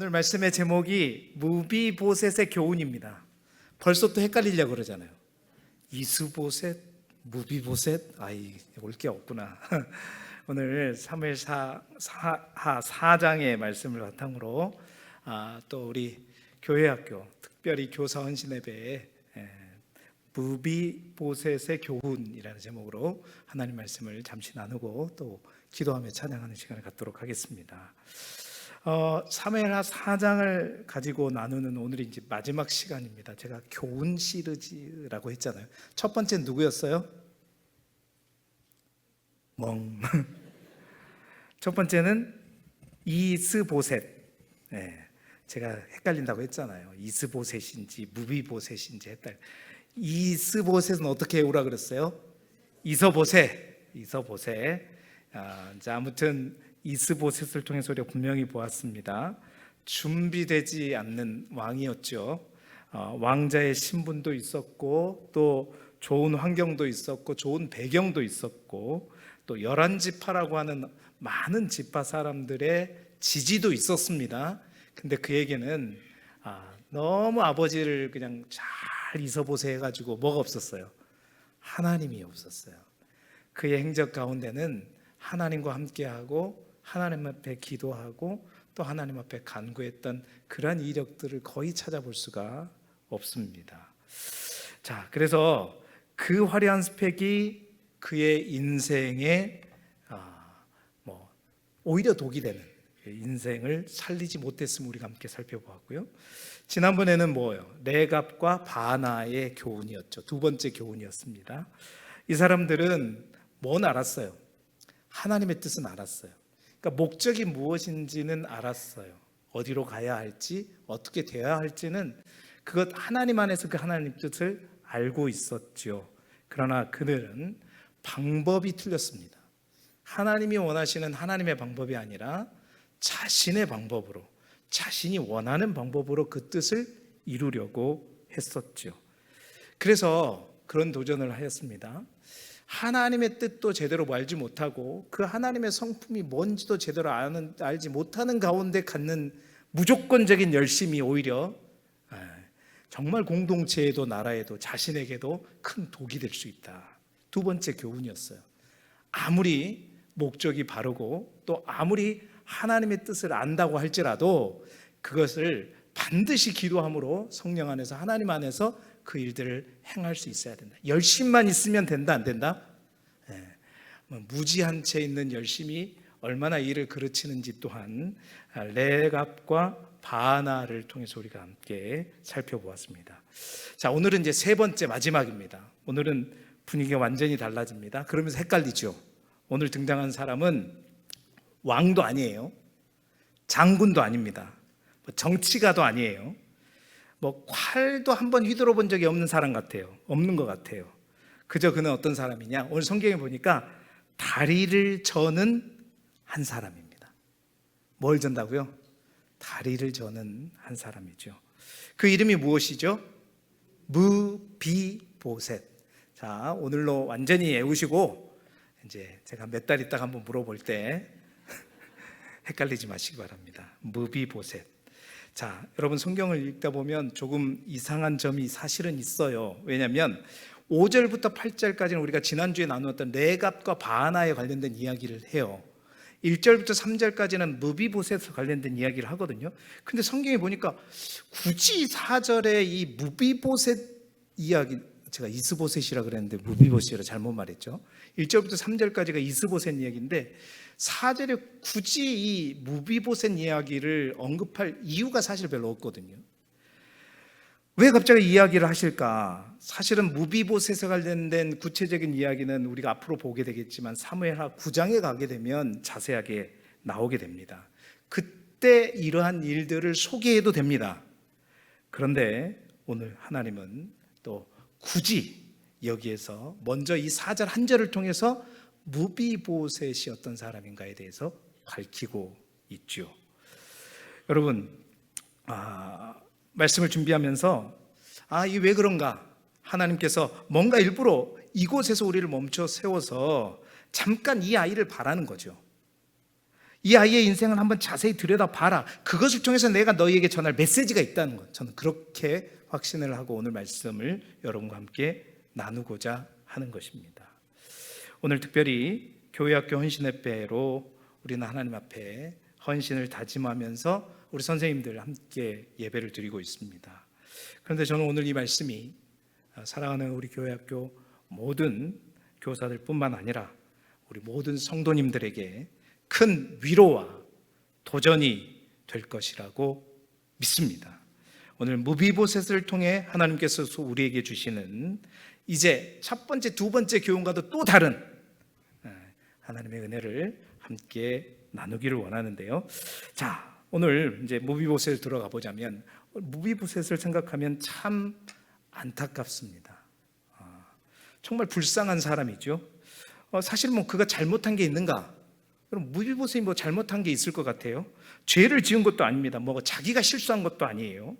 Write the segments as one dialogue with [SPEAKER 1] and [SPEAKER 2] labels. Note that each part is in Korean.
[SPEAKER 1] 오늘 말씀의 제목이 무비보셋의 교훈입니다. 벌써 또 헷갈리려고 그러잖아요. 이스보셋, 무비보셋, 올 게 없구나. 오늘 사무엘하 4장의 말씀을 바탕으로 또 우리 교회학교, 특별히 교사 헌신예배에 무비보셋의 교훈이라는 제목으로 하나님 말씀을 잠시 나누고 또 기도하며 찬양하는 시간을 갖도록 하겠습니다. 사무엘하 4장을 가지고 나누는 오늘이 이제 마지막 시간입니다. 제가 교훈 시리즈라고 했잖아요. 첫 번째는 누구였어요? 첫 번째는 이스보셋. 제가 헷갈린다고 했잖아요. 이스보셋인지 무비보셋인지 헷갈려. 이스보셋은 어떻게 외우라 그랬어요? 이서보셋. 아무튼 이스보셋을 통해서 우리가 분명히 보았습니다. 준비되지 않는 왕이었죠. 왕자의 신분도 있었고 또 좋은 환경도 있었고 좋은 배경도 있었고 또 11지파라고 하는 많은 지파 사람들의 지지도 있었습니다. 근데 그에게는 너무 아버지를 그냥 잘 이서보세 해가지고 뭐가 없었어요? 하나님이 없었어요. 그의 행적 가운데는 하나님과 함께하고 하나님 앞에 기도하고 또 하나님 앞에 간구했던 그러한 이력들을 거의 찾아볼 수가 없습니다. 자, 그래서 그 화려한 스펙이 그의 인생에 오히려 독이 되는 인생을 살리지 못했음을 우리가 함께 살펴보았고요. 지난번에는 뭐예요? 레갑과 바나의 교훈이었죠. 두 번째 교훈이었습니다. 이 사람들은 뭔 알았어요? 하나님의 뜻은 알았어요. 그러니까 목적이 무엇인지는 알았어요. 어디로 가야 할지, 어떻게 되어야 할지는 그것 하나님 안에서 그 하나님 뜻을 알고 있었죠. 그러나 그들은 방법이 틀렸습니다. 하나님이 원하시는 하나님의 방법이 아니라 자신의 방법으로, 자신이 원하는 방법으로 그 뜻을 이루려고 했었죠. 그래서 그런 도전을 하였습니다. 하나님의 뜻도 제대로 알지 못하고 그 하나님의 성품이 뭔지도 제대로 알지 못하는 가운데 갖는 무조건적인 열심이 오히려 정말 공동체에도 나라에도 자신에게도 큰 독이 될 수 있다. 두 번째 교훈이었어요. 아무리 목적이 바르고 또 아무리 하나님의 뜻을 안다고 할지라도 그것을 반드시 기도함으로 성령 안에서 하나님 안에서 그 일들을 행할 수 있어야 된다. 열심만 있으면 된다, 안 된다? 무지한 채 있는 열심이 얼마나 일을 그르치는지 또한 레갑과 바나를 통해서 우리가 함께 살펴보았습니다. 자, 오늘은 이제 세 번째 마지막입니다. 오늘은 분위기가 완전히 달라집니다. 그러면서 헷갈리죠. 오늘 등장한 사람은 왕도 아니에요. 장군도 아닙니다. 정치가도 아니에요. 칼도 한번 휘둘러 본 적이 없는 사람 같아요. 없는 것 같아요. 그저 그는 어떤 사람이냐? 오늘 성경에 보니까 다리를 저는 한 사람입니다. 뭘 전다고요? 다리를 저는 한 사람이죠. 그 이름이 무엇이죠? 무비보셋. 자, 오늘로 완전히 외우시고 이제 제가 몇 달 있다가 한번 물어볼 때 헷갈리지 마시기 바랍니다. 무비보셋. 자, 여러분 성경을 읽다 보면 조금 이상한 점이 사실은 있어요. 왜냐하면 5절부터 8절까지는 우리가 지난주에 나누었던 레갑과 바나에 관련된 이야기를 해요. 1절부터 3절까지는 무비보셋에 관련된 이야기를 하거든요. 근데 성경에 보니까 굳이 4절에 이 무비보셋 이야기, 제가 이스보셋이라 그랬는데 무비보셋이라 잘못 말했죠. 1절부터 3절까지가 이스보셋 이야기인데 4절에 굳이 이 무비보셋 이야기를 언급할 이유가 사실 별로 없거든요. 왜 갑자기 이야기를 하실까? 사실은 무비보셋에 관련된 구체적인 이야기는 우리가 앞으로 보게 되겠지만 사무엘하 9장에 가게 되면 자세하게 나오게 됩니다. 그때 이러한 일들을 소개해도 됩니다. 그런데 오늘 하나님은 또 굳이 여기에서 먼저 이 4절 한 절을 통해서 무비보셋이 어떤 사람인가에 대해서 밝히고 있죠. 여러분, 말씀을 준비하면서 이게 왜 그런가? 하나님께서 뭔가 일부러 이곳에서 우리를 멈춰 세워서 잠깐 이 아이를 바라는 거죠. 이 아이의 인생을 한번 자세히 들여다봐라. 그것을 통해서 내가 너희에게 전할 메시지가 있다는 것, 저는 그렇게 확신을 하고 오늘 말씀을 여러분과 함께 나누고자 하는 것입니다. 오늘 특별히 교회학교 헌신예배로 우리는 하나님 앞에 헌신을 다짐하면서 우리 선생님들 함께 예배를 드리고 있습니다. 그런데 저는 오늘 이 말씀이 사랑하는 우리 교회학교 모든 교사들 뿐만 아니라 우리 모든 성도님들에게 큰 위로와 도전이 될 것이라고 믿습니다. 오늘 무비보셋을 통해 하나님께서 우리에게 주시는 이제 첫 번째, 두 번째 교훈과도 또 다른 하나님의 은혜를 함께 나누기를 원하는데요. 자, 오늘 이제 무비보셋을 들어가 보자면 무비보셋을 생각하면 참 안타깝습니다. 정말 불쌍한 사람이죠. 사실 뭐 그가 잘못한 게 있는가? 그럼 무비보셋이 뭐 잘못한 게 있을 것 같아요? 죄를 지은 것도 아닙니다. 뭐 자기가 실수한 것도 아니에요.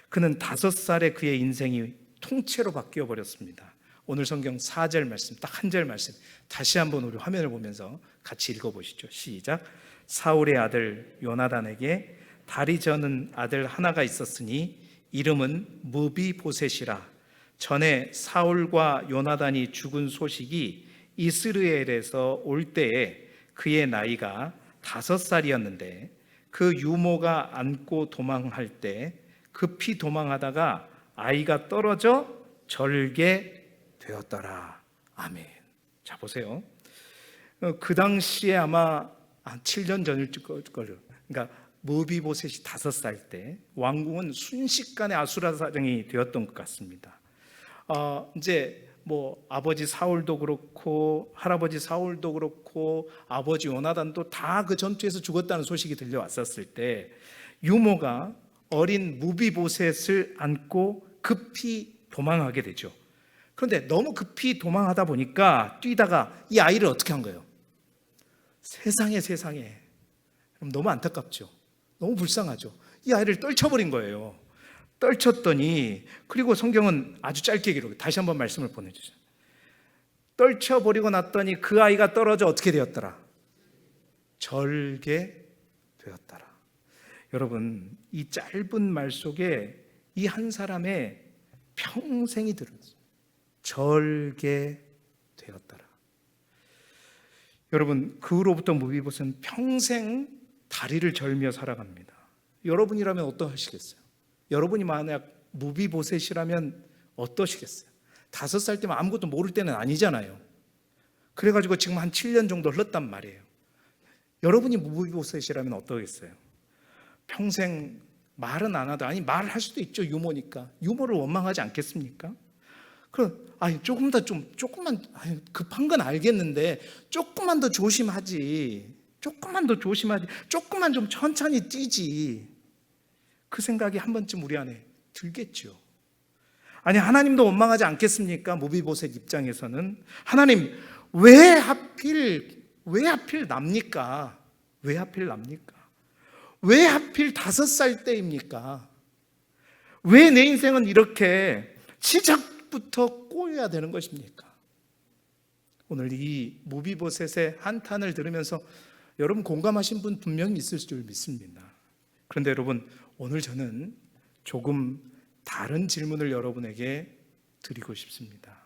[SPEAKER 1] 그는 5살에 그의 인생이 통째로 바뀌어 버렸습니다. 오늘 성경 4절 말씀, 딱 한 절 말씀 다시 한번 우리 화면을 보면서 같이 읽어보시죠. 시작. 사울의 아들 요나단에게 다리 저는 아들 하나가 있었으니 이름은 무비보셋이라. 전에 사울과 요나단이 죽은 소식이 이스라엘에서 올 때에 그의 나이가 5살이었는데 그 유모가 안고 도망할 때 급히 도망하다가 아이가 떨어져 절게 되었더라. 아멘. 자, 보세요. 그 당시에 아마 한 7년 전일 거예요. 그러니까 무비보셋이 5살 때 왕궁은 순식간에 아수라장이 되었던 것 같습니다. 이제 뭐 아버지 사울도 그렇고 할아버지 사울도 그렇고 아버지 요나단도 다 그 전투에서 죽었다는 소식이 들려왔었을 때 유모가 어린 무비보셋을 안고 급히 도망하게 되죠. 그런데 너무 급히 도망하다 보니까 뛰다가 이 아이를 어떻게 한 거예요? 세상에 그럼 너무 안타깝죠. 너무 불쌍하죠. 이 아이를 떨쳐버린 거예요. 떨쳤더니, 그리고 성경은 아주 짧게 기록해. 다시 한번 말씀을 보내주세요. 떨쳐버리고 났더니 그 아이가 떨어져 어떻게 되었더라? 절게 되었더라. 여러분, 이 짧은 말 속에 이 한 사람의 평생이 들어있어요. 절게 되었더라. 여러분, 그 후로부터 무비보셋은 평생 다리를 절며 살아갑니다. 여러분이라면 어떠하시겠어요? 여러분이 만약 무비보셋이라면 어떠시겠어요? 5살 때면 아무것도 모를 때는 아니잖아요. 그래가지고 지금 한 7년 정도 흘렀단 말이에요. 여러분이 무비보셋이라면 어떠겠어요? 평생 말은 안 하다. 아니, 말을 할 수도 있죠. 유모니까. 유모를 원망하지 않겠습니까? 그럼 조금만 급한 건 알겠는데 조금만 더 조심하지. 조금만 좀 천천히 뛰지. 그 생각이 한 번쯤 우리 안에 들겠죠. 아니, 하나님도 원망하지 않겠습니까? 무비보셋 입장에서는 하나님 왜 하필 납니까? 왜 하필 5살 때입니까? 왜 내 인생은 이렇게 시작부터 꼬여야 되는 것입니까? 오늘 이 무비보셋의 한탄을 들으면서 여러분 공감하신 분 분명히 있을 줄 믿습니다. 그런데 여러분, 오늘 저는 조금 다른 질문을 여러분에게 드리고 싶습니다.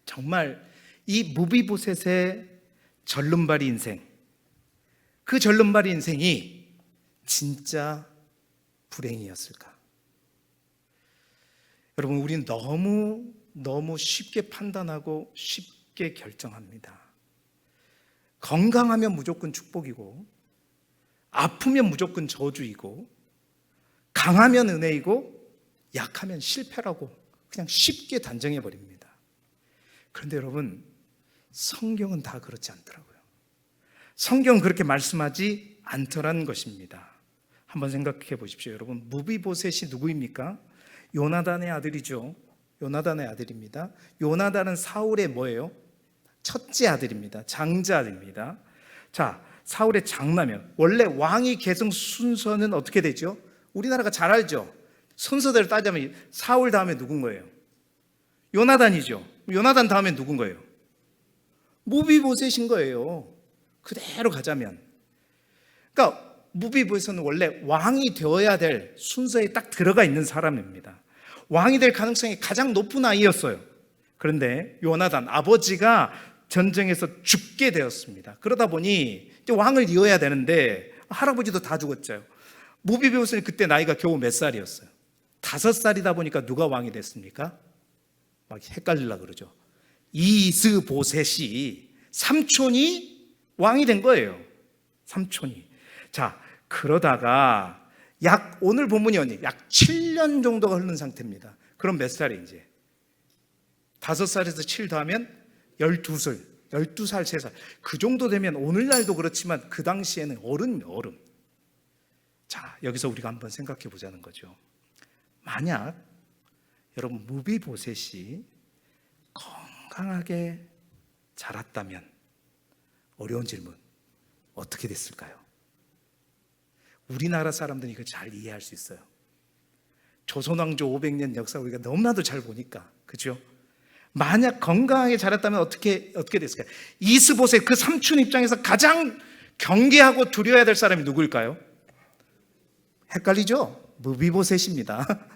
[SPEAKER 1] 정말 이 무비보셋의 절름발이 인생, 그 절름발이 인생이 진짜 불행이었을까? 여러분, 우리는 너무 쉽게 판단하고 쉽게 결정합니다. 건강하면 무조건 축복이고, 아프면 무조건 저주이고, 강하면 은혜이고, 약하면 실패라고 그냥 쉽게 단정해 버립니다. 그런데 여러분, 성경은 다 그렇지 않더라고요. 성경은 그렇게 말씀하지 않더라는 것입니다. 한번 생각해 보십시오. 여러분, 무비보셋이 누구입니까? 요나단의 아들이죠. 요나단의 아들입니다. 요나단은 사울의 뭐예요? 첫째 아들입니다. 장자입니다. 자, 사울의 장남이요. 원래 왕위 계승 순서는 어떻게 되죠? 우리나라가 잘 알죠. 순서대로 따지면 사울 다음에 누군 거예요? 요나단이죠. 요나단 다음에 누군 거예요? 무비보셋인 거예요. 그대로 가자면. 그러니까 무비보셋은 원래 왕이 되어야 될 순서에 딱 들어가 있는 사람입니다. 왕이 될 가능성이 가장 높은 아이였어요. 그런데 요나단 아버지가 전쟁에서 죽게 되었습니다. 그러다 보니 이제 왕을 이어야 되는데 할아버지도 다 죽었죠. 무비보셋은 그때 나이가 겨우 몇 살이었어요? 5살이다 보니까 누가 왕이 됐습니까? 막 헷갈리려고 그러죠. 이스보셋이 삼촌이 왕이 된 거예요. 삼촌이. 자, 그러다가 오늘 본문이 약 7년 정도가 흐른 상태입니다. 그럼 몇 살이 이제? 5살에서 7 더하면 12살, 12살, 3살. 그 정도 되면 오늘날도 그렇지만 그 당시에는 어른. 자, 여기서 우리가 한번 생각해 보자는 거죠. 만약 여러분 무비보셋이 건강하게 자랐다면, 어려운 질문, 어떻게 됐을까요? 우리나라 사람들이 이걸 잘 이해할 수 있어요. 조선왕조 500년 역사 우리가 너무나도 잘 보니까, 그죠? 만약 건강하게 자랐다면 어떻게 됐을까요? 이스보셋 그 삼촌 입장에서 가장 경계하고 두려워야 될 사람이 누구일까요? 헷갈리죠? 무비보셋입니다.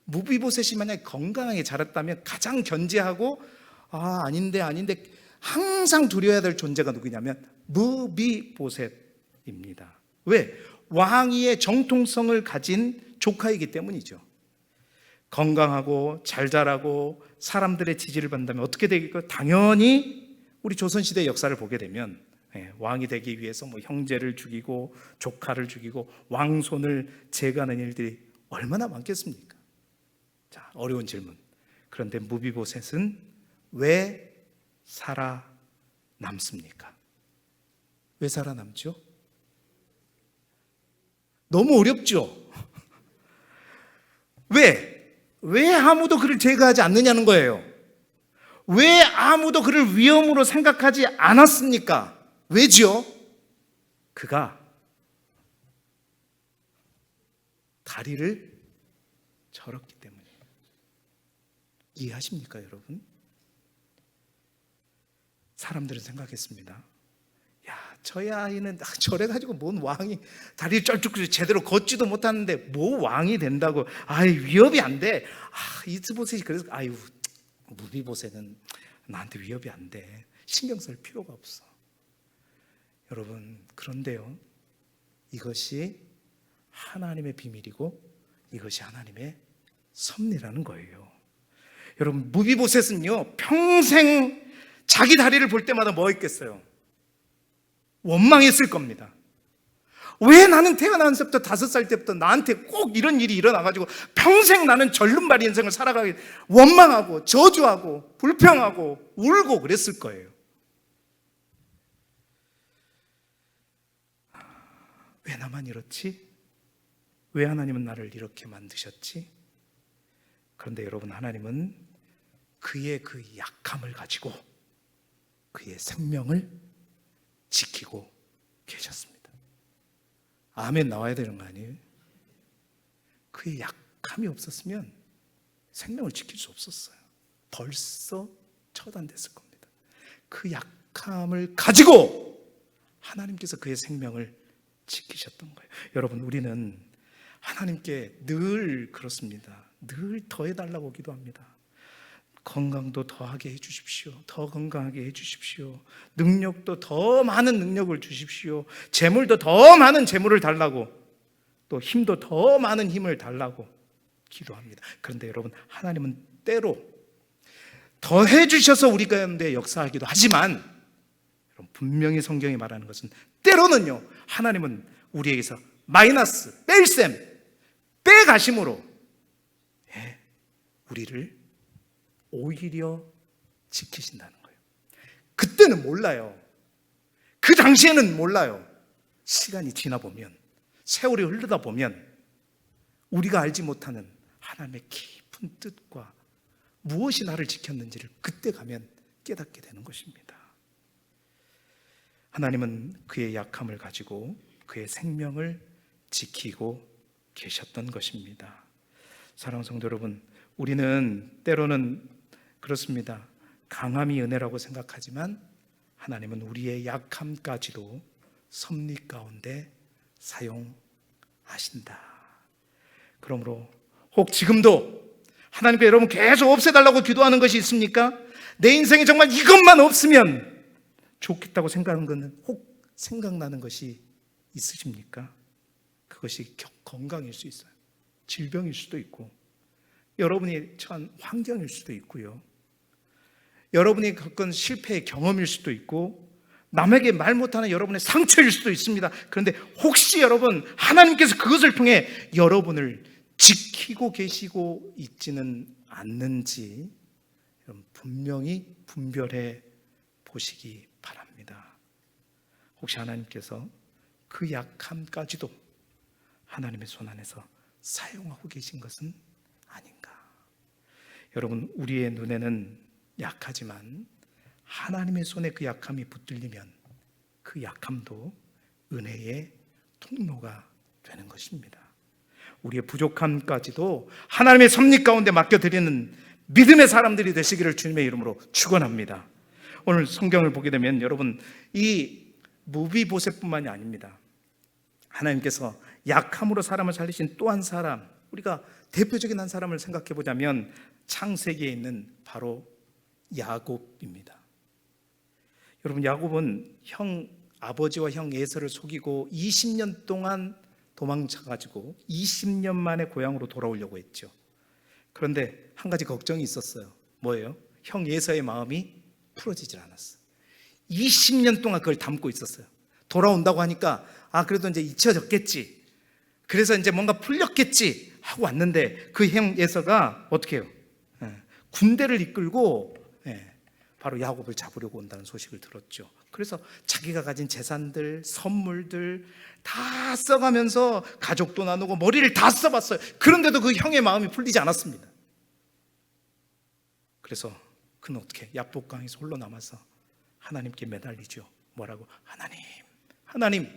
[SPEAKER 1] 무비보셋이 만약 건강하게 자랐다면 가장 견제하고 아닌데 항상 두려워야 될 존재가 누구냐면 무비보셋입니다. 왜? 왕위의 정통성을 가진 조카이기 때문이죠. 건강하고 잘 자라고 사람들의 지지를 받는다면 어떻게 되겠고, 당연히 우리 조선시대 역사를 보게 되면 왕이 되기 위해서 형제를 죽이고 조카를 죽이고 왕손을 제거하는 일들이 얼마나 많겠습니까? 자, 어려운 질문. 그런데 무비보셋은 왜 살아남습니까? 왜 살아남죠? 너무 어렵죠? 왜 아무도 그를 제거하지 않느냐는 거예요. 왜 아무도 그를 위험으로 생각하지 않았습니까? 왜죠? 그가 다리를 절었기 때문이에요. 이해하십니까, 여러분? 사람들은 생각했습니다. 저희 아이는 저래가지고 뭔 왕이 다리를 쩔쭉 제대로 걷지도 못하는데 뭐 왕이 된다고. 위협이 안 돼. 이스보셋이 그래서 무비보셋은 나한테 위협이 안 돼. 신경 쓸 필요가 없어. 여러분, 그런데요, 이것이 하나님의 비밀이고 이것이 하나님의 섭리라는 거예요. 여러분, 무비보셋은요 평생 자기 다리를 볼 때마다 뭐 했겠어요? 원망했을 겁니다. 왜 나는 태어나면서부터 5살 때부터 나한테 꼭 이런 일이 일어나가지고 평생 나는 절름발이 인생을 살아가게, 원망하고 저주하고 불평하고 울고 그랬을 거예요. 왜 나만 이렇지? 왜 하나님은 나를 이렇게 만드셨지? 그런데 여러분, 하나님은 그의 그 약함을 가지고 그의 생명을 지키고 계셨습니다. 아멘 나와야 되는 거 아니에요? 그의 약함이 없었으면 생명을 지킬 수 없었어요. 벌써 처단됐을 겁니다. 그 약함을 가지고 하나님께서 그의 생명을 지키셨던 거예요. 여러분, 우리는 하나님께 늘 그렇습니다. 늘 더해달라고 기도합니다. 건강도 더하게 해주십시오. 더 건강하게 해주십시오. 능력도 더 많은 능력을 주십시오. 재물도 더 많은 재물을 달라고, 또 힘도 더 많은 힘을 달라고 기도합니다. 그런데 여러분, 하나님은 때로 더 해주셔서 우리 가운데 역사하기도 하지만, 분명히 성경이 말하는 것은 때로는요, 하나님은 우리에게서 마이너스, 뺄셈, 빼가심으로 우리를 오히려 지키신다는 거예요. 그때는 몰라요. 그 당시에는 몰라요. 시간이 지나 보면, 세월이 흐르다 보면 우리가 알지 못하는 하나님의 깊은 뜻과 무엇이 나를 지켰는지를 그때 가면 깨닫게 되는 것입니다. 하나님은 그의 약함을 가지고 그의 생명을 지키고 계셨던 것입니다. 사랑하는 성도 여러분, 우리는 때로는 그렇습니다. 강함이 은혜라고 생각하지만 하나님은 우리의 약함까지도 섭리 가운데 사용하신다. 그러므로 혹 지금도 하나님께 여러분 계속 없애달라고 기도하는 것이 있습니까? 내 인생에 정말 이것만 없으면 좋겠다고 생각하는 것은 혹 생각나는 것이 있으십니까? 그것이 건강일 수 있어요. 질병일 수도 있고, 여러분이 처한 환경일 수도 있고요, 여러분이 겪은 실패의 경험일 수도 있고, 남에게 말 못하는 여러분의 상처일 수도 있습니다. 그런데 혹시 여러분, 하나님께서 그것을 통해 여러분을 지키고 계시고 있지는 않는지 분명히 분별해 보시기 바랍니다. 혹시 하나님께서 그 약함까지도 하나님의 손 안에서 사용하고 계신 것은 아닌가? 여러분, 우리의 눈에는 약하지만 하나님의 손에 그 약함이 붙들리면 그 약함도 은혜의 통로가 되는 것입니다. 우리의 부족함까지도 하나님의 섭리 가운데 맡겨드리는 믿음의 사람들이 되시기를 주님의 이름으로 축원합니다. 오늘 성경을 보게 되면 여러분, 이 무비보셋뿐만이 아닙니다. 하나님께서 약함으로 사람을 살리신 또 한 사람, 우리가 대표적인 한 사람을 생각해 보자면 창세기에 있는 바로 야곱입니다. 여러분, 야곱은 아버지와 형 에서를 속이고 20년 동안 도망쳐가지고 20년 만에 고향으로 돌아오려고 했죠. 그런데 한 가지 걱정이 있었어요. 뭐예요? 형 에서의 마음이 풀어지질 않았어요. 20년 동안 그걸 담고 있었어요. 돌아온다고 하니까 그래도 이제 잊혀졌겠지, 그래서 이제 뭔가 풀렸겠지 하고 왔는데 그 형 에서가 어떻게 해요? 군대를 이끌고 바로 야곱을 잡으려고 온다는 소식을 들었죠. 그래서 자기가 가진 재산들, 선물들 다 써가면서 가족도 나누고 머리를 다 써봤어요. 그런데도 그 형의 마음이 풀리지 않았습니다. 그래서 그는 어떻게 야복강에서 홀로 남아서 하나님께 매달리죠. 뭐라고? 하나님,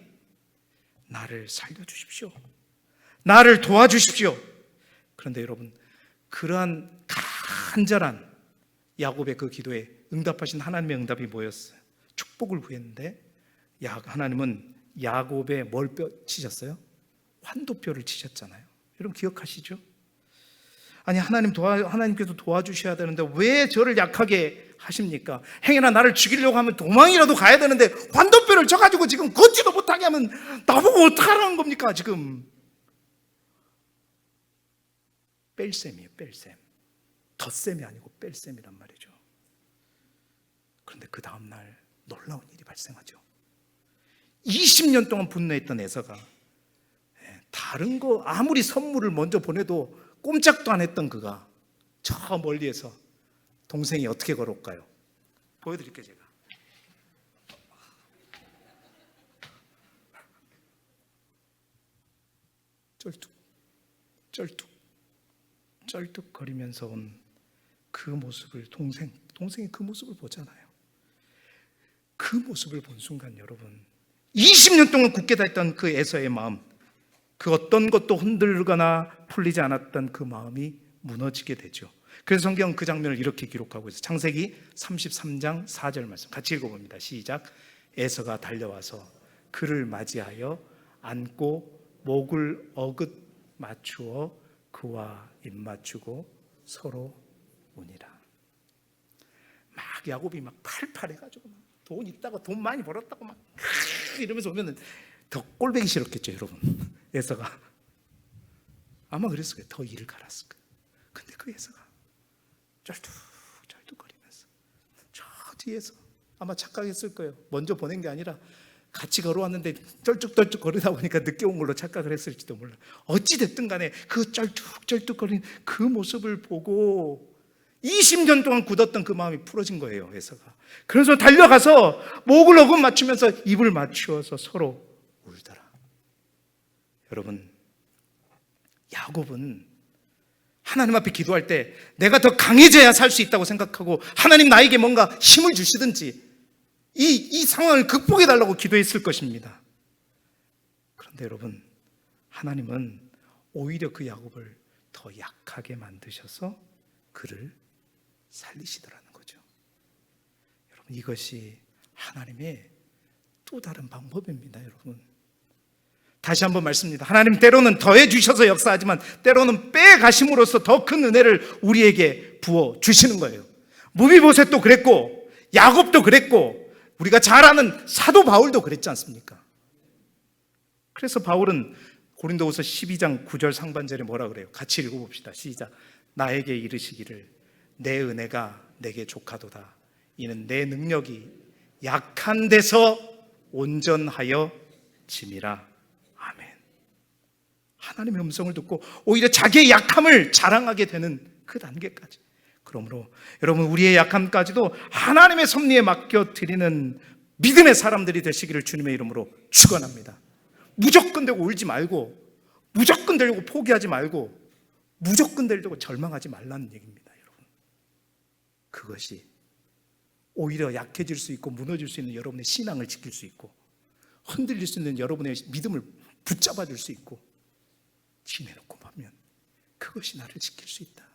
[SPEAKER 1] 나를 살려주십시오. 나를 도와주십시오. 그런데 여러분, 그러한 간절한 야곱의 그 기도에 응답하신 하나님의 응답이 뭐였어요? 축복을 구했는데 하나님은 야곱의 뭘 치셨어요? 환도뼈를 치셨잖아요. 여러분 기억하시죠? 아니, 하나님께서 도와주셔야 되는데 왜 저를 약하게 하십니까? 행여나 나를 죽이려고 하면 도망이라도 가야 되는데 환도뼈를 쳐가지고 지금 걷지도 못하게 하면 나보고 어떡하라는 겁니까? 지금 뺄셈이에요. 뺄셈. 덧셈이 아니고 뺄셈이란 말이죠. 그런데 그 다음날 놀라운 일이 발생하죠. 20년 동안 분노했던 에서가 다른 거 아무리 선물을 먼저 보내도 꼼짝도 안 했던 그가 저 멀리에서 동생이 어떻게 걸어올까요? 보여드릴게요. 제가 쩔뚝거리면서 온 그 모습을 동생이 그 모습을 보잖아요. 그 모습을 본 순간 여러분, 20년 동안 굳게 닫혔던 그 에서의 마음, 그 어떤 것도 흔들거나 풀리지 않았던 그 마음이 무너지게 되죠. 그래서 성경은 그 장면을 이렇게 기록하고 있어요. 창세기 33장 4절 말씀 같이 읽어봅니다. 시작. 에서가 달려와서 그를 맞이하여 안고 목을 어긋 맞추어 그와 입 맞추고 서로 우니라. 막 야곱이 막 팔팔해가지고 돈 있다고, 돈 많이 벌었다고 막 이러면서 오면은 더 꼴보기 싫었겠죠, 여러분. 에서가 아마 그랬을 거예요. 더 이를 갈았을 거예요. 근데 그 에서가 쩔뚝거리면서 저 뒤에서 아마 착각했을 거예요. 먼저 보낸 게 아니라 같이 걸어왔는데 쩔뚝쩔뚝 거리다 보니까 늦게 온 걸로 착각을 했을지도 몰라요. 어찌 됐든 간에 그 쩔뚝쩔뚝거리는 그 모습을 보고 20년 동안 굳었던 그 마음이 풀어진 거예요, 에서가. 그래서 달려가서 목을 어긋 맞추면서 입을 맞추어서 서로 울더라. 여러분, 야곱은 하나님 앞에 기도할 때 내가 더 강해져야 살 수 있다고 생각하고 하나님 나에게 뭔가 힘을 주시든지 이 상황을 극복해 달라고 기도했을 것입니다. 그런데 여러분, 하나님은 오히려 그 야곱을 더 약하게 만드셔서 그를 살리시더라는 거죠. 여러분, 이것이 하나님의 또 다른 방법입니다. 여러분, 다시 한번 말씀드립니다. 하나님 때로는 더해 주셔서 역사하지만 때로는 빼가심으로써 더 큰 은혜를 우리에게 부어 주시는 거예요. 무비보셋도 그랬고 야곱도 그랬고 우리가 잘 아는 사도 바울도 그랬지 않습니까? 그래서 바울은 고린도후서 12장 9절 상반절에 뭐라 그래요? 같이 읽어봅시다. 시작. 나에게 이르시기를 내 은혜가 내게 족하도다. 이는 내 능력이 약한 데서 온전하여 짐이라. 아멘. 하나님의 음성을 듣고 오히려 자기의 약함을 자랑하게 되는 그 단계까지. 그러므로 여러분 우리의 약함까지도 하나님의 섭리에 맡겨드리는 믿음의 사람들이 되시기를 주님의 이름으로 축원합니다. 무조건 되고 울지 말고, 무조건 되려고 포기하지 말고, 무조건 되려고 절망하지 말라는 얘기입니다, 여러분. 그것이 오히려 약해질 수 있고 무너질 수 있는 여러분의 신앙을 지킬 수 있고 흔들릴 수 있는 여러분의 믿음을 붙잡아 줄 수 있고 지내놓고 보면 그것이 나를 지킬 수 있다.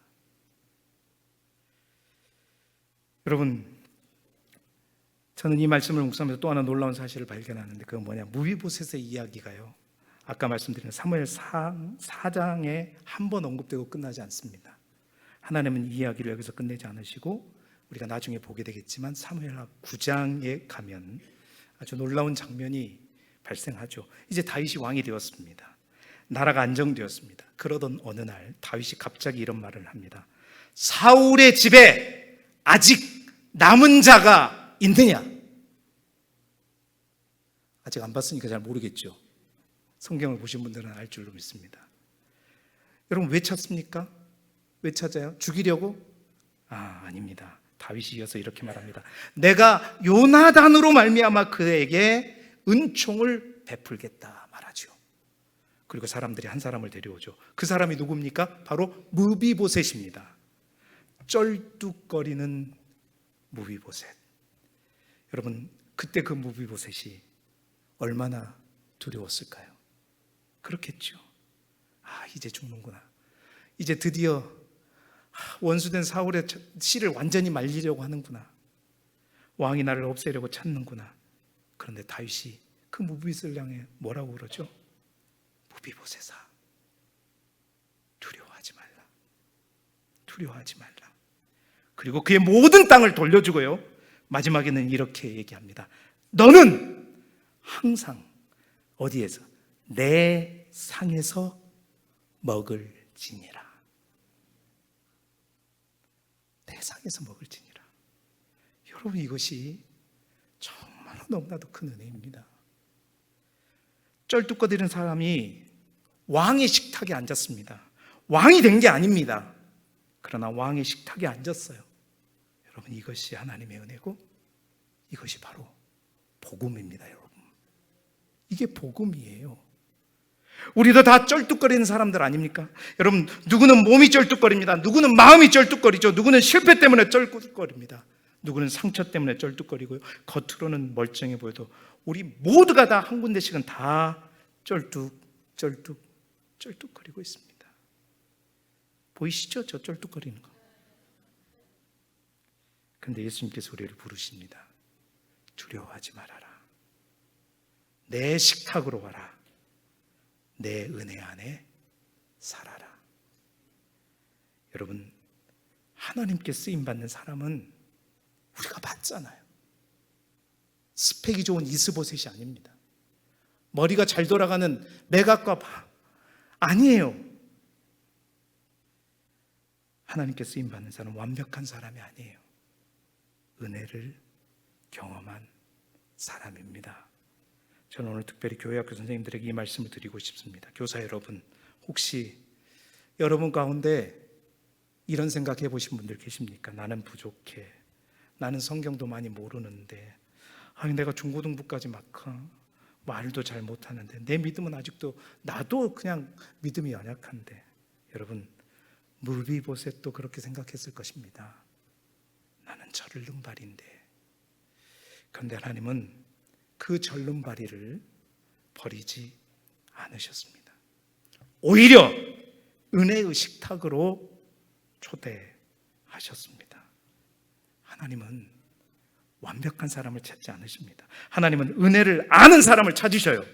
[SPEAKER 1] 여러분, 저는 이 말씀을 묵상하면서 또 하나 놀라운 사실을 발견하는데 그건 뭐냐, 무비보셋의 이야기가요, 아까 말씀드린 사무엘 4장에 한 번 언급되고 끝나지 않습니다. 하나님은 이 이야기를 여기서 끝내지 않으시고 우리가 나중에 보게 되겠지만 사무엘하 9장에 가면 아주 놀라운 장면이 발생하죠. 이제 다윗이 왕이 되었습니다. 나라가 안정되었습니다. 그러던 어느 날 다윗이 갑자기 이런 말을 합니다. 사울의 집에 아직 남은 자가 있느냐? 아직 안 봤으니까 잘 모르겠죠. 성경을 보신 분들은 알 줄로 믿습니다. 여러분 왜 찾습니까? 왜 찾아요? 죽이려고? 아닙니다. 다윗이 이어서 이렇게 말합니다. 내가 요나단으로 말미암아 그에게 은총을 베풀겠다 말하죠. 그리고 사람들이 한 사람을 데려오죠. 그 사람이 누굽니까? 바로 무비보셋입니다. 쩔뚝거리는 무비보셋. 여러분 그때 그 무비보셋이 얼마나 두려웠을까요? 그렇겠죠. 이제 죽는구나. 이제 드디어 원수된 사울의 씨를 완전히 말리려고 하는구나. 왕이 나를 없애려고 찾는구나. 그런데 다윗이 그 무비보셋을 향해 뭐라고 그러죠? 무비보셋아, 두려워하지 말라. 두려워하지 말라. 그리고 그의 모든 땅을 돌려주고요, 마지막에는 이렇게 얘기합니다. 너는 항상 어디에서? 내 상에서 먹을지니라. 내 상에서 먹을지니라. 여러분 이것이 정말 너무나도 큰 은혜입니다. 쩔뚝거리는 사람이 왕의 식탁에 앉았습니다. 왕이 된 게 아닙니다. 그러나 왕의 식탁에 앉았어요. 여러분 이것이 하나님의 은혜고 이것이 바로 복음입니다. 여러분 이게 복음이에요. 우리도 다 쩔뚝거리는 사람들 아닙니까? 여러분 누구는 몸이 쩔뚝거립니다. 누구는 마음이 쩔뚝거리죠. 누구는 실패 때문에 쩔뚝거립니다. 누구는 상처 때문에 쩔뚝거리고요. 겉으로는 멀쩡해 보여도 우리 모두가 다 한 군데씩은 다 쩔뚝거리고 있습니다. 보이시죠? 저 쩔뚝거리는 거. 그런데 예수님께서 우리를 부르십니다. 두려워하지 말아라. 내 식탁으로 와라. 내 은혜 안에 살아라. 여러분 하나님께 쓰임받는 사람은 우리가 봤잖아요. 스펙이 좋은 이스보셋이 아닙니다. 머리가 잘 돌아가는 메각과 아니에요. 하나님께 쓰임받는 사람은 완벽한 사람이 아니에요. 은혜를 경험한 사람입니다. 저는 오늘 특별히 교회학교 선생님들에게 이 말씀을 드리고 싶습니다. 교사 여러분, 혹시 여러분 가운데 이런 생각해 보신 분들 계십니까? 나는 부족해. 나는 성경도 많이 모르는데 내가 중고등부까지 막 말도 잘 못하는데 내 믿음은 아직도 나도 그냥 믿음이 연약한데. 여러분 무비보셋도 그렇게 생각했을 것입니다. 나는 절름발이인데. 그런데 하나님은 그 절름발이를 버리지 않으셨습니다. 오히려 은혜의 식탁으로 초대하셨습니다. 하나님은 완벽한 사람을 찾지 않으십니다. 하나님은 은혜를 아는 사람을 찾으셔요.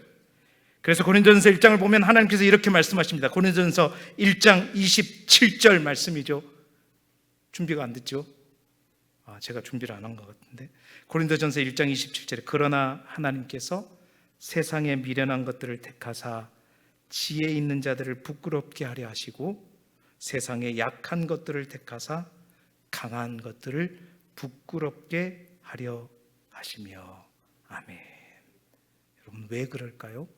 [SPEAKER 1] 그래서 고린도전서 1장을 보면 하나님께서 이렇게 말씀하십니다. 고린도전서 1장 27절 말씀이죠. 준비가 안 됐죠? 제가 준비를 안 한 것 같은데, 고린도전서 1장 27절에 그러나 하나님께서 세상의 미련한 것들을 택하사 지혜 있는 자들을 부끄럽게 하려 하시고 세상의 약한 것들을 택하사 강한 것들을 부끄럽게 하려 하시며. 아멘. 여러분, 왜 그럴까요?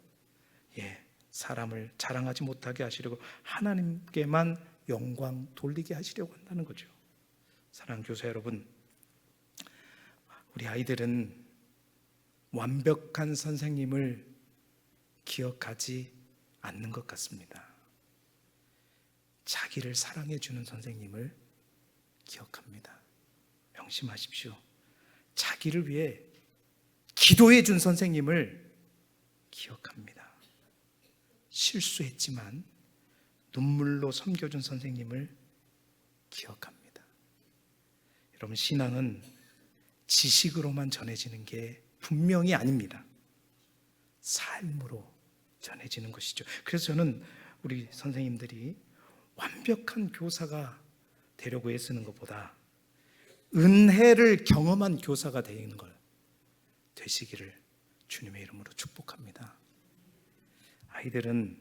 [SPEAKER 1] 사람을 자랑하지 못하게 하시려고, 하나님께만 영광 돌리게 하시려고 한다는 거죠. 사랑하는 교사 여러분, 우리 아이들은 완벽한 선생님을 기억하지 않는 것 같습니다. 자기를 사랑해 주는 선생님을 기억합니다. 명심하십시오. 자기를 위해 기도해 준 선생님을 기억합니다. 실수했지만 눈물로 섬겨준 선생님을 기억합니다. 여러분, 신앙은 지식으로만 전해지는 게 분명히 아닙니다. 삶으로 전해지는 것이죠. 그래서 저는 우리 선생님들이 완벽한 교사가 되려고 애쓰는 것보다 은혜를 경험한 교사가 되는 걸 되시기를 주님의 이름으로 축복합니다. 아이들은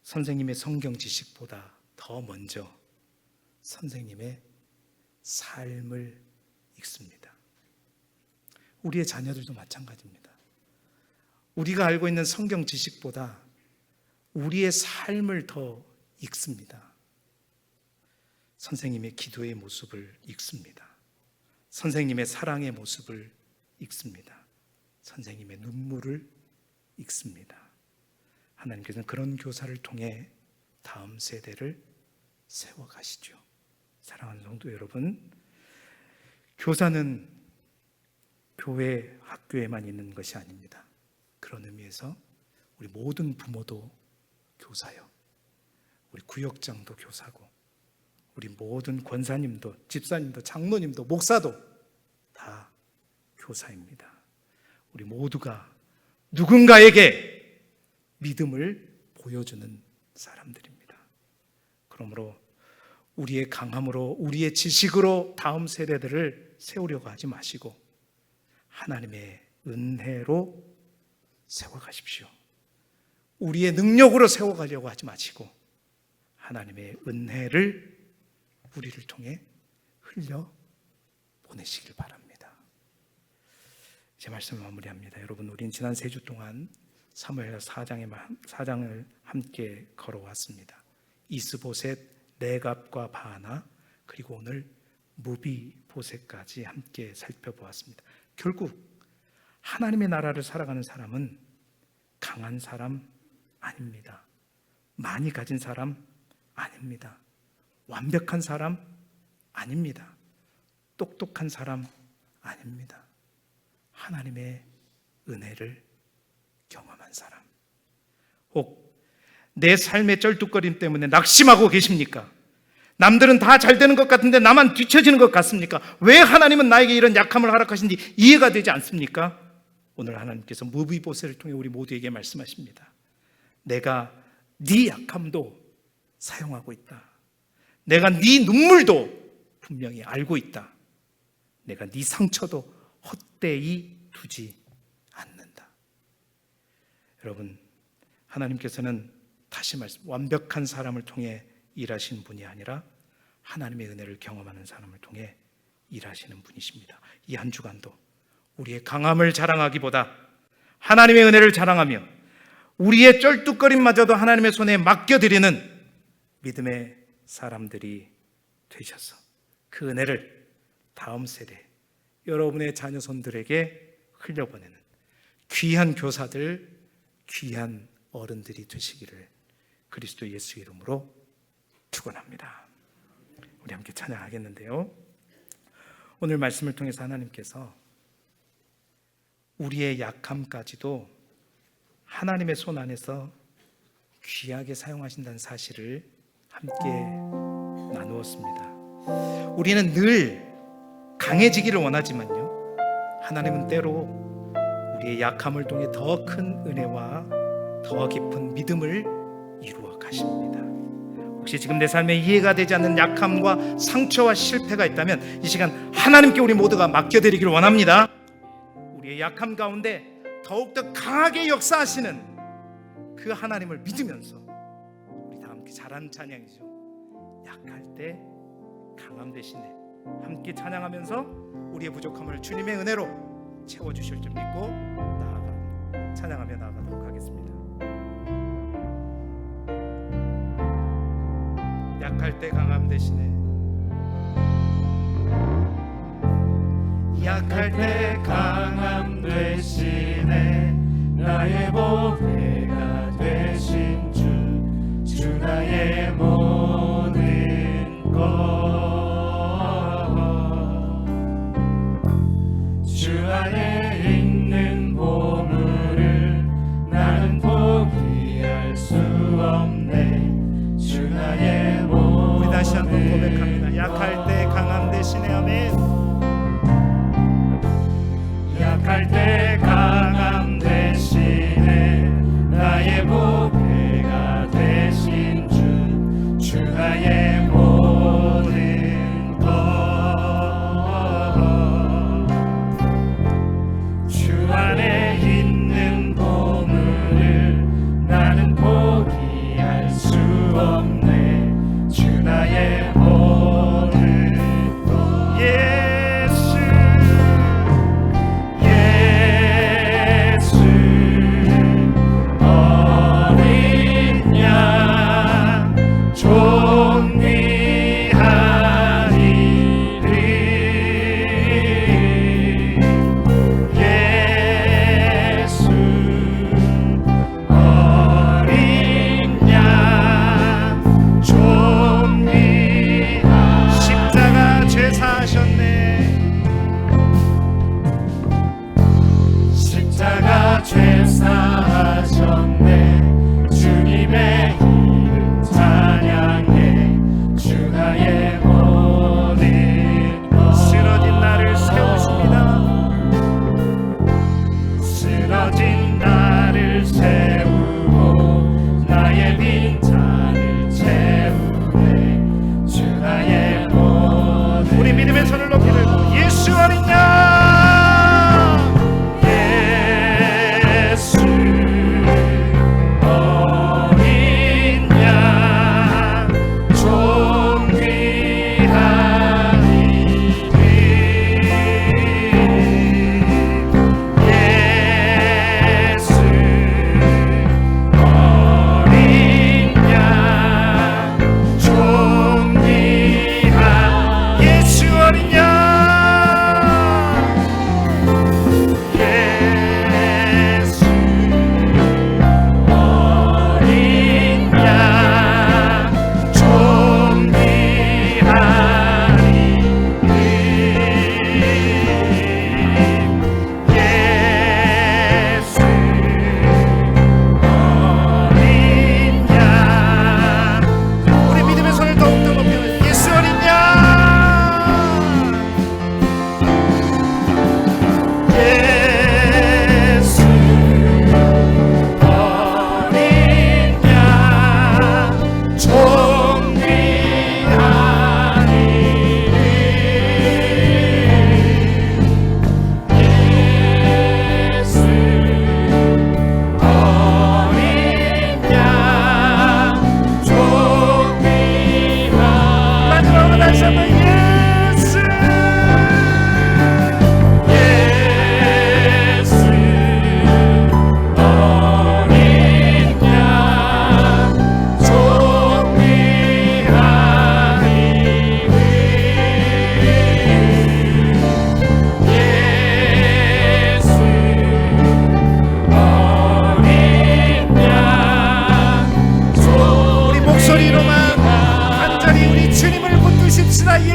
[SPEAKER 1] 선생님의 성경 지식보다 더 먼저 선생님의 삶을 읽습니다. 우리의 자녀들도 마찬가지입니다. 우리가 알고 있는 성경 지식보다 우리의 삶을 더 읽습니다. 선생님의 기도의 모습을 읽습니다. 선생님의 사랑의 모습을 읽습니다. 선생님의 눈물을 읽습니다. 하나님께서는 그런 교사를 통해 다음 세대를 세워가시죠. 사랑하는 성도 여러분, 교사는 교회, 학교에만 있는 것이 아닙니다. 그런 의미에서 우리 모든 부모도 교사요, 우리 구역장도 교사고, 우리 모든 권사님도, 집사님도, 장로님도, 목사도 다 교사입니다. 우리 모두가 누군가에게 믿음을 보여주는 사람들입니다. 그러므로 우리의 강함으로, 우리의 지식으로 다음 세대들을 세우려고 하지 마시고 하나님의 은혜로 세워가십시오. 우리의 능력으로 세워가려고 하지 마시고 하나님의 은혜를 우리를 통해 흘려 보내시길 바랍니다. 제 말씀을 마무리합니다. 여러분, 우린 지난 3주 동안 사무엘하 4장을 함께 걸어왔습니다. 이스보셋, 레갑과 바하나, 그리고 오늘 무비보셋까지 함께 살펴보았습니다. 결국 하나님의 나라를 살아가는 사람은 강한 사람 아닙니다. 많이 가진 사람 아닙니다. 완벽한 사람 아닙니다. 똑똑한 사람 아닙니다. 하나님의 은혜를 경험한 사람. 혹 내 삶의 쩔뚝거림 때문에 낙심하고 계십니까? 남들은 다 잘 되는 것 같은데 나만 뒤처지는 것 같습니까? 왜 하나님은 나에게 이런 약함을 허락하신지 이해가 되지 않습니까? 오늘 하나님께서 무비보셋을 통해 우리 모두에게 말씀하십니다. 내가 네 약함도 사용하고 있다. 내가 네 눈물도 분명히 알고 있다. 내가 네 상처도 헛되이 두지 않는다. 여러분, 하나님께서는 다시 말씀, 완벽한 사람을 통해 일하시는 분이 아니라 하나님의 은혜를 경험하는 사람을 통해 일하시는 분이십니다. 이 한 주간도 우리의 강함을 자랑하기보다 하나님의 은혜를 자랑하며 우리의 쩔뚝거림마저도 하나님의 손에 맡겨드리는 믿음의 사람들이 되셔서 그 은혜를 다음 세대, 여러분의 자녀손들에게 흘려보내는 귀한 교사들, 귀한 어른들이 되시기를 그리스도 예수 이름으로 축원합니다. 우리 함께 찬양하겠는데요, 오늘 말씀을 통해서 하나님께서 우리의 약함까지도 하나님의 손 안에서 귀하게 사용하신다는 사실을 함께 나누었습니다. 우리는 늘 강해지기를 원하지만요, 하나님은 때로 우리의 약함을 통해 더 큰 은혜와 더 깊은 믿음을 이루어 가십니다. 혹시 지금 내 삶에 이해가 되지 않는 약함과 상처와 실패가 있다면 이 시간 하나님께 우리 모두가 맡겨드리기를 원합니다. 우리의 약함 가운데 더욱더 강하게 역사하시는 그 하나님을 믿으면서 우리 다 함께 잘하는 찬양이죠. 약할 때 강함 대신에 함께 찬양하면서 우리의 부족함을 주님의 은혜로 채워주실 줄 믿고 찬양하며 나아가도록 하겠습니다. 약할 때 강함 대신에,
[SPEAKER 2] 약할 때 강함 대신에 나의 보배가 되신 주 나의 모든 것, 주 안에 있는 보물을 나는 포기할 수 없네. 주 나의 모든
[SPEAKER 1] 우리 다시 한번 고백합니다. 약할 때 강함 대신에. 아멘.
[SPEAKER 2] 약할 때 강함 대신에 나의 보배가 되신 주 나의 모든 것, 주 안에 있는 보물을 나는 포기할 수 없네. 주 나의 모든 것. 죄사하셨네. 주님의 이름 찬양해. 주 나의 모든 것.
[SPEAKER 1] 쓰러진 나를 세우십니다.
[SPEAKER 2] 쓰러진 나를 세우고 나의 빈잔을 채우네. 주 나의 모든.
[SPEAKER 1] 우리 믿음의 손을 높이 들고 예수 어린 양,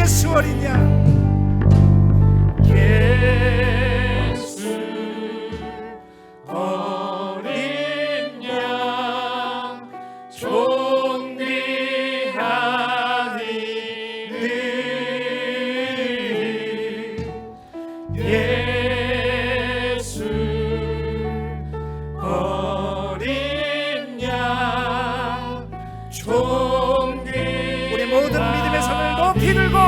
[SPEAKER 1] 예수 어린 양.
[SPEAKER 2] 예수 어린
[SPEAKER 1] 높이 들고